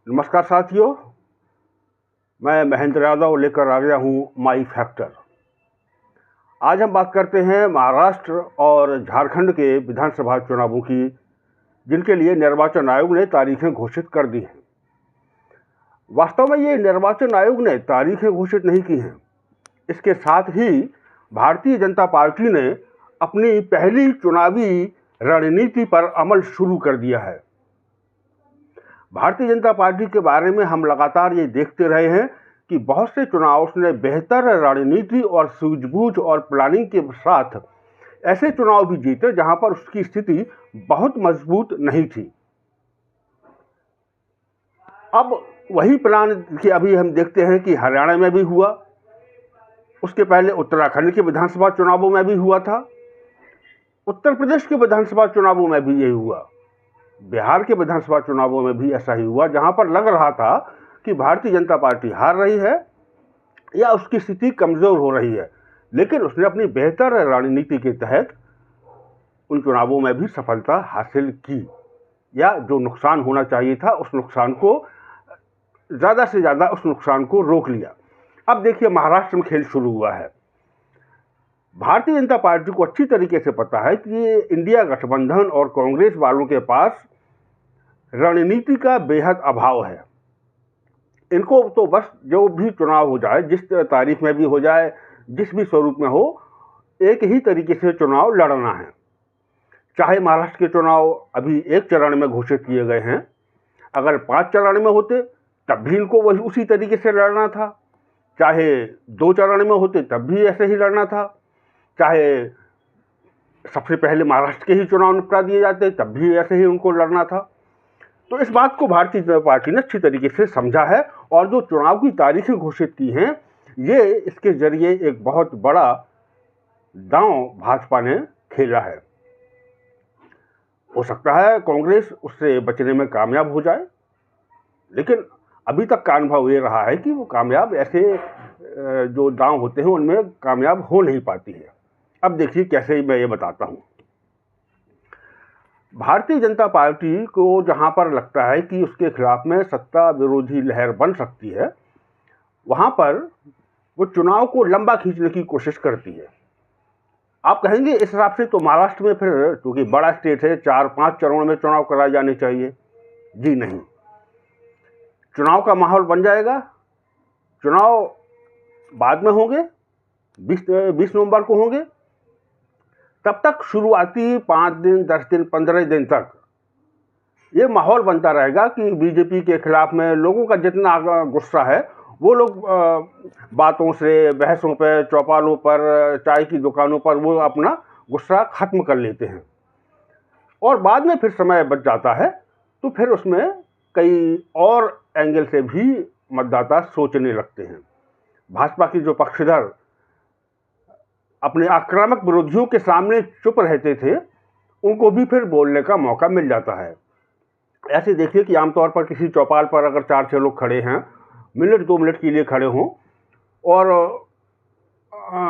नमस्कार साथियों, मैं महेंद्र यादव लेकर आ गया हूँ माई फैक्टर। आज हम बात करते हैं महाराष्ट्र और झारखंड के विधानसभा चुनावों की, जिनके लिए निर्वाचन आयोग ने तारीखें घोषित कर दी हैं। वास्तव में ये निर्वाचन आयोग ने तारीखें घोषित नहीं की हैं। इसके साथ ही भारतीय जनता पार्टी ने अपनी पहली चुनावी रणनीति पर अमल शुरू कर दिया है। भारतीय जनता पार्टी के बारे में हम लगातार ये देखते रहे हैं कि बहुत से चुनाव उसने बेहतर रणनीति और सूझबूझ और प्लानिंग के साथ ऐसे चुनाव भी जीते जहां पर उसकी स्थिति बहुत मजबूत नहीं थी। अब वही प्लान कि अभी हम देखते हैं कि हरियाणा में भी हुआ, उसके पहले उत्तराखंड के विधानसभा चुनावों में भी हुआ था, उत्तर प्रदेश के विधानसभा चुनावों में भी यही हुआ, बिहार के विधानसभा चुनावों में भी ऐसा ही हुआ, जहां पर लग रहा था कि भारतीय जनता पार्टी हार रही है या उसकी स्थिति कमजोर हो रही है। लेकिन उसने अपनी बेहतर रणनीति के तहत उन चुनावों में भी सफलता हासिल की, या जो नुकसान होना चाहिए था उस नुकसान को ज़्यादा से ज़्यादा उस नुकसान को रोक लिया। अब देखिए, महाराष्ट्र में खेल शुरू हुआ है। भारतीय जनता पार्टी को अच्छी तरीके से पता है कि इंडिया गठबंधन और कांग्रेस वालों के पास रणनीति का बेहद अभाव है। इनको तो बस जो भी चुनाव हो जाए, जिस तारीख में भी हो जाए, जिस भी स्वरूप में हो, एक ही तरीके से चुनाव लड़ना है। चाहे महाराष्ट्र के चुनाव अभी एक चरण में घोषित किए गए हैं, अगर 5 चरण में होते तब भी इनको वही उसी तरीके से लड़ना था। चाहे 2 चरण में होते तब भी ऐसे ही लड़ना था। चाहे सबसे पहले महाराष्ट्र के ही चुनाव निपटा दिए जाते तब भी ऐसे ही उनको लड़ना था। तो इस बात को भारतीय जनता पार्टी ने अच्छी तरीके से समझा है, और जो चुनाव की तारीखें घोषित की हैं, ये इसके जरिए एक बहुत बड़ा दांव भाजपा ने खेला है। हो सकता है कांग्रेस उससे बचने में कामयाब हो जाए, लेकिन अभी तक का अनुभव ये रहा है कि वो कामयाब ऐसे जो दांव होते हैं उनमें कामयाब हो नहीं पाती है। अब देखिए कैसे मैं ये बताता हूँ। भारतीय जनता पार्टी को जहां पर लगता है कि उसके खिलाफ में सत्ता विरोधी लहर बन सकती है, वहां पर वो चुनाव को लंबा खींचने की कोशिश करती है। आप कहेंगे इस हिसाब से तो महाराष्ट्र में फिर, क्योंकि बड़ा स्टेट है, 4-5 चरणों में चुनाव कराए जाने चाहिए। जी नहीं, चुनाव का माहौल बन जाएगा। चुनाव बाद में होंगे, 20 नवंबर को होंगे। तब तक शुरुआती 5 दिन, 10 दिन, 15 दिन तक ये माहौल बनता रहेगा कि बीजेपी के खिलाफ में लोगों का जितना गुस्सा है, वो लोग बातों से, बहसों पर, चौपालों पर, चाय की दुकानों पर वो अपना गुस्सा खत्म कर लेते हैं। और बाद में फिर समय बच जाता है तो फिर उसमें कई और एंगल से भी मतदाता सोचने लगते हैं। भाजपा की जो पक्षधर अपने आक्रामक विरोधियों के सामने चुप रहते थे, उनको भी फिर बोलने का मौका मिल जाता है। ऐसे देखिए कि आमतौर पर किसी चौपाल पर अगर 4-6 लोग खड़े हैं, मिनट 2 मिनट के लिए खड़े हों, और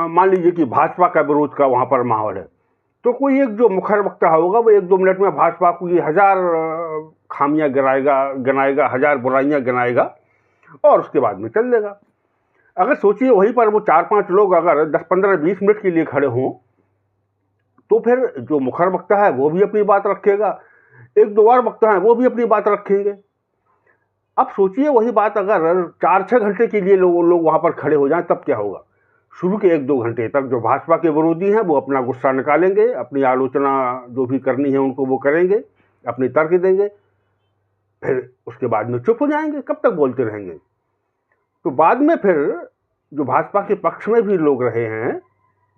मान लीजिए कि भाजपा का विरोध का वहाँ पर माहौल है, तो कोई एक जो मुखर वक्ता होगा वो 1-2 मिनट में भाजपा को ये 1000 खामियां गिनाएगा, 1000 बुराइयां गिनाएगा, और उसके बाद में चल देगा। अगर सोचिए वहीं पर वो 4-5 लोग अगर 10-15-20 मिनट के लिए खड़े हों, तो फिर जो मुखर वक्ता है वो भी अपनी बात रखेगा, 1-2 और वक्ता है वो भी अपनी बात रखेंगे। अब सोचिए वही बात अगर 4-6 घंटे के लिए लोग वहां पर खड़े हो जाएं, तब क्या होगा। शुरू के 1-2 घंटे तक जो भाजपा के विरोधी हैं वो अपना गुस्सा निकालेंगे, अपनी आलोचना जो भी करनी है उनको वो करेंगे, अपने तर्क देंगे, फिर उसके बाद में चुप हो जाएंगे। कब तक बोलते रहेंगे। तो बाद में फिर जो भाजपा के पक्ष में भी लोग रहे हैं,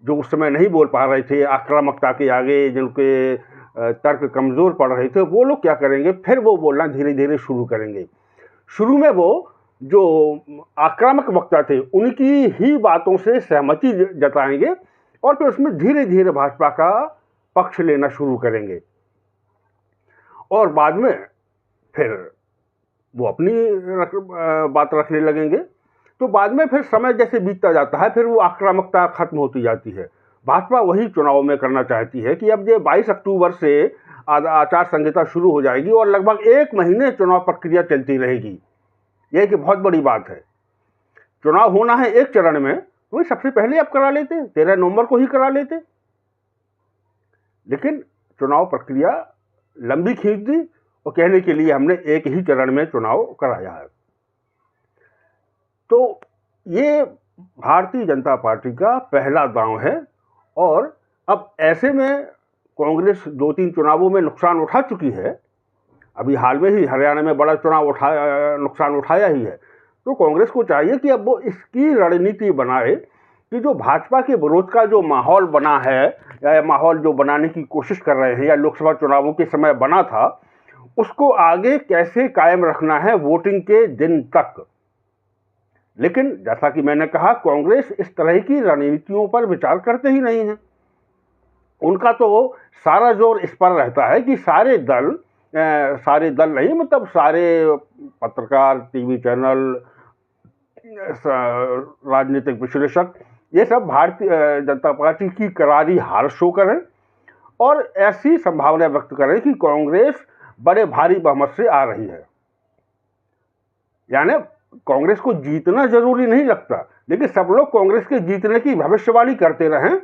जो उस समय नहीं बोल पा रहे थे आक्रामकता के आगे, जिनके तर्क कमज़ोर पड़ रहे थे, वो लोग क्या करेंगे, फिर वो बोलना धीरे धीरे शुरू करेंगे। शुरू में वो जो आक्रामक वक्ता थे उनकी ही बातों से सहमति जताएंगे, और फिर उसमें धीरे धीरे भाजपा का पक्ष लेना शुरू करेंगे, और बाद में फिर वो अपनी बात रखने लगेंगे। तो बाद में फिर समय जैसे बीतता जाता है, फिर वो आक्रामकता खत्म होती जाती है। भाजपा वही चुनाव में करना चाहती है कि अब ये 22 अक्टूबर से आचार संहिता शुरू हो जाएगी और लगभग 1 महीने चुनाव प्रक्रिया चलती रहेगी। यह एक बहुत बड़ी बात है। चुनाव होना है एक चरण में, तो सबसे पहले आप करा लेते, 13 नवंबर को ही करा लेते। लेकिन चुनाव प्रक्रिया लंबी खींच दी और कहने के लिए हमने एक ही चरण में चुनाव कराया है। तो ये भारतीय जनता पार्टी का पहला दांव है और अब ऐसे में कांग्रेस 2-3 चुनावों में नुकसान उठा चुकी है। अभी हाल में ही हरियाणा में बड़ा नुकसान उठाया ही है। तो कांग्रेस को चाहिए कि अब वो इसकी रणनीति बनाए कि जो भाजपा के विरोध का जो माहौल बना है या माहौल जो बनाने की कोशिश कर रहे हैं या लोकसभा चुनावों के समय बना था, उसको आगे कैसे कायम रखना है वोटिंग के दिन तक। लेकिन जैसा कि मैंने कहा, कांग्रेस इस तरह की रणनीतियों पर विचार करते ही नहीं है। उनका तो सारा जोर इस पर रहता है कि सारे दल नहीं, मतलब सारे पत्रकार, टीवी चैनल, राजनीतिक विश्लेषक, ये सब भारतीय जनता पार्टी की करारी हार शो करें और ऐसी संभावना व्यक्त करें कि कांग्रेस बड़े भारी बहुमत से आ रही है। यानी कांग्रेस को जीतना जरूरी नहीं लगता, लेकिन सब लोग कांग्रेस के जीतने की भविष्यवाणी करते रहें,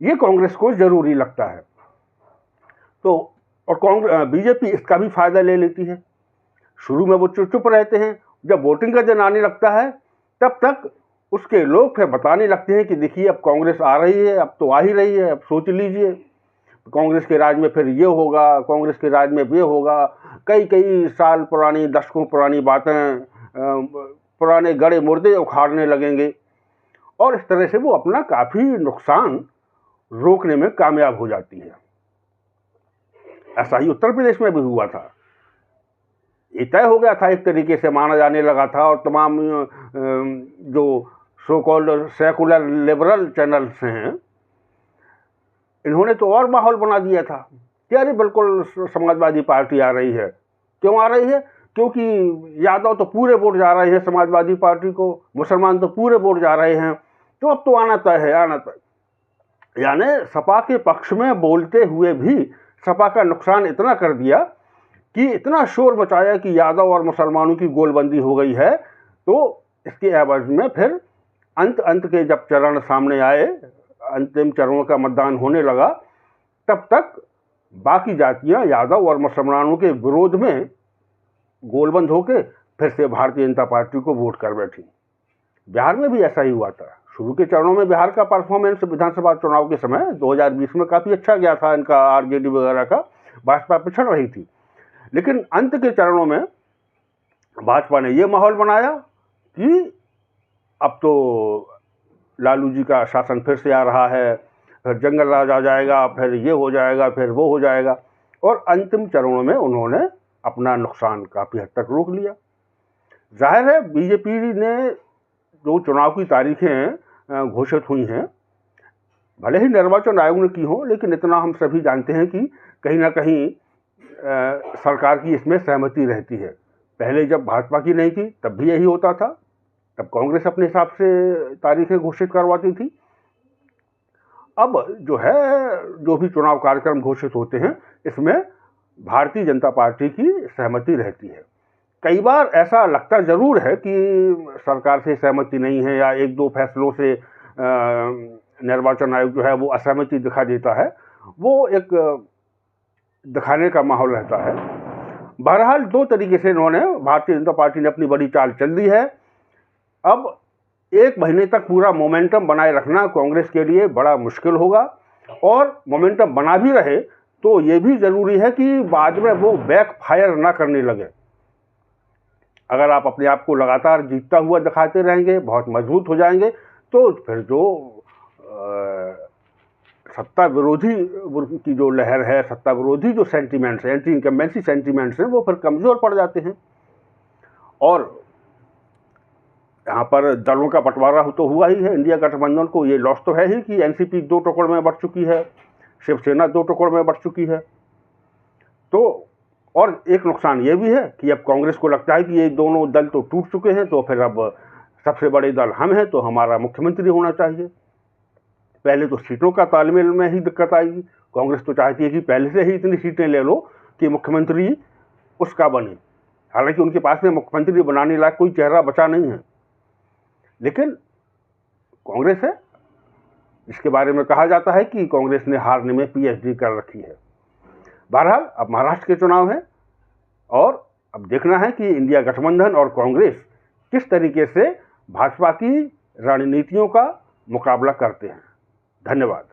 ये कांग्रेस को जरूरी लगता है। तो और बीजेपी इसका भी फायदा ले लेती है। शुरू में वो चुप रहते हैं, जब वोटिंग का दिन आने लगता है तब तक उसके लोग फिर बताने लगते हैं कि देखिए अब कांग्रेस आ रही है, अब तो आ ही रही है, अब सोच लीजिए कांग्रेस के राज में फिर ये होगा, कांग्रेस के राज में ये होगा। कई साल पुरानी, दशकों पुरानी बातें, पुराने गड़े मुर्दे उखाड़ने लगेंगे और इस तरह से वो अपना काफ़ी नुकसान रोकने में कामयाब हो जाती है। ऐसा ही उत्तर प्रदेश में भी हुआ था। ये तय हो गया था, एक तरीके से माना जाने लगा था और तमाम जो so called secular liberal channels हैं, इन्होंने तो और माहौल बना दिया था कि अरे बिल्कुल समाजवादी पार्टी आ रही है। क्यों आ रही है? क्योंकि यादव तो पूरे वोट जा रहे हैं समाजवादी पार्टी को, मुसलमान तो पूरे वोट जा रहे हैं, तो अब तो आना तय है, आना तय। यानी सपा के पक्ष में बोलते हुए भी सपा का नुकसान इतना कर दिया कि इतना शोर मचाया कि यादव और मुसलमानों की गोलबंदी हो गई है। तो इसके एवज में फिर अंत के जब चरण सामने आए, अंतिम चरणों का मतदान होने लगा, तब तक बाकी जातियां यादव और मुसलमानों के विरोध में गोलबंद होकर फिर से भारतीय जनता पार्टी को वोट कर बैठी। बिहार में भी ऐसा ही हुआ था। शुरू के चरणों में बिहार का परफॉर्मेंस विधानसभा चुनाव के समय 2020 में काफ़ी अच्छा गया था इनका, आरजेडी वगैरह का, भाजपा पिछड़ रही थी। लेकिन अंत के चरणों में भाजपा ने ये माहौल बनाया कि अब तो लालू जी का शासन फिर से आ रहा है, फिर जंगल राज आ जाएगा, फिर ये हो जाएगा, फिर वो हो जाएगा, और अंतिम चरणों में उन्होंने अपना नुकसान काफ़ी हद तक रोक लिया। जाहिर है बीजेपी ने जो चुनाव की तारीखें घोषित हुई हैं, भले ही निर्वाचन आयोग ने की हो, लेकिन इतना हम सभी जानते हैं कि कहीं ना कहीं सरकार की इसमें सहमति रहती है। पहले जब भाजपा की नहीं थी तब भी यही होता था, तब कांग्रेस अपने हिसाब से तारीखें घोषित करवाती थी। अब जो है, जो भी चुनाव कार्यक्रम घोषित होते हैं, इसमें भारतीय जनता पार्टी की सहमति रहती है। कई बार ऐसा लगता ज़रूर है कि सरकार से सहमति नहीं है या 1-2 फैसलों से निर्वाचन आयोग जो है वो असहमति दिखा देता है, वो एक दिखाने का माहौल रहता है। बहरहाल 2 तरीके से इन्होंने, भारतीय जनता पार्टी ने अपनी बड़ी चाल चल दी है। अब 1 महीने तक पूरा मोमेंटम बनाए रखना कांग्रेस के लिए बड़ा मुश्किल होगा, और मोमेंटम बना भी रहे तो ये भी ज़रूरी है कि बाद में वो बैक फायर ना करने लगे। अगर आप अपने आप को लगातार जीतता हुआ दिखाते रहेंगे, बहुत मजबूत हो जाएंगे, तो फिर जो सत्ता विरोधी की जो लहर है, सत्ता विरोधी जो सेंटीमेंट्स हैं, एंटी इनकम्बेंसी सेंटीमेंट्स हैं, वो फिर कमज़ोर पड़ जाते हैं। और यहाँ पर दलों का बंटवारा तो हुआ ही है। इंडिया गठबंधन को ये लॉस तो है ही कि एनसीपी 2 टुकड़ में बढ़ चुकी है, शिवसेना 2 टुकड़ में बढ़ चुकी है। तो और एक नुकसान ये भी है कि अब कांग्रेस को लगता है कि ये दोनों दल तो टूट चुके हैं, तो फिर अब सबसे बड़े दल हम हैं, तो हमारा मुख्यमंत्री होना चाहिए। पहले तो सीटों का तालमेल में ही दिक्कत आएगी। कांग्रेस तो चाहती है कि पहले से ही इतनी सीटें ले लो कि मुख्यमंत्री उसका बने, हालांकि उनके पास में मुख्यमंत्री बनाने लायक कोई चेहरा बचा नहीं है। लेकिन कांग्रेस है, इसके बारे में कहा जाता है कि कांग्रेस ने हारने में पीएचडी कर रखी है। बहरहाल अब महाराष्ट्र के चुनाव हैं और अब देखना है कि इंडिया गठबंधन और कांग्रेस किस तरीके से भाजपा की रणनीतियों का मुकाबला करते हैं। धन्यवाद।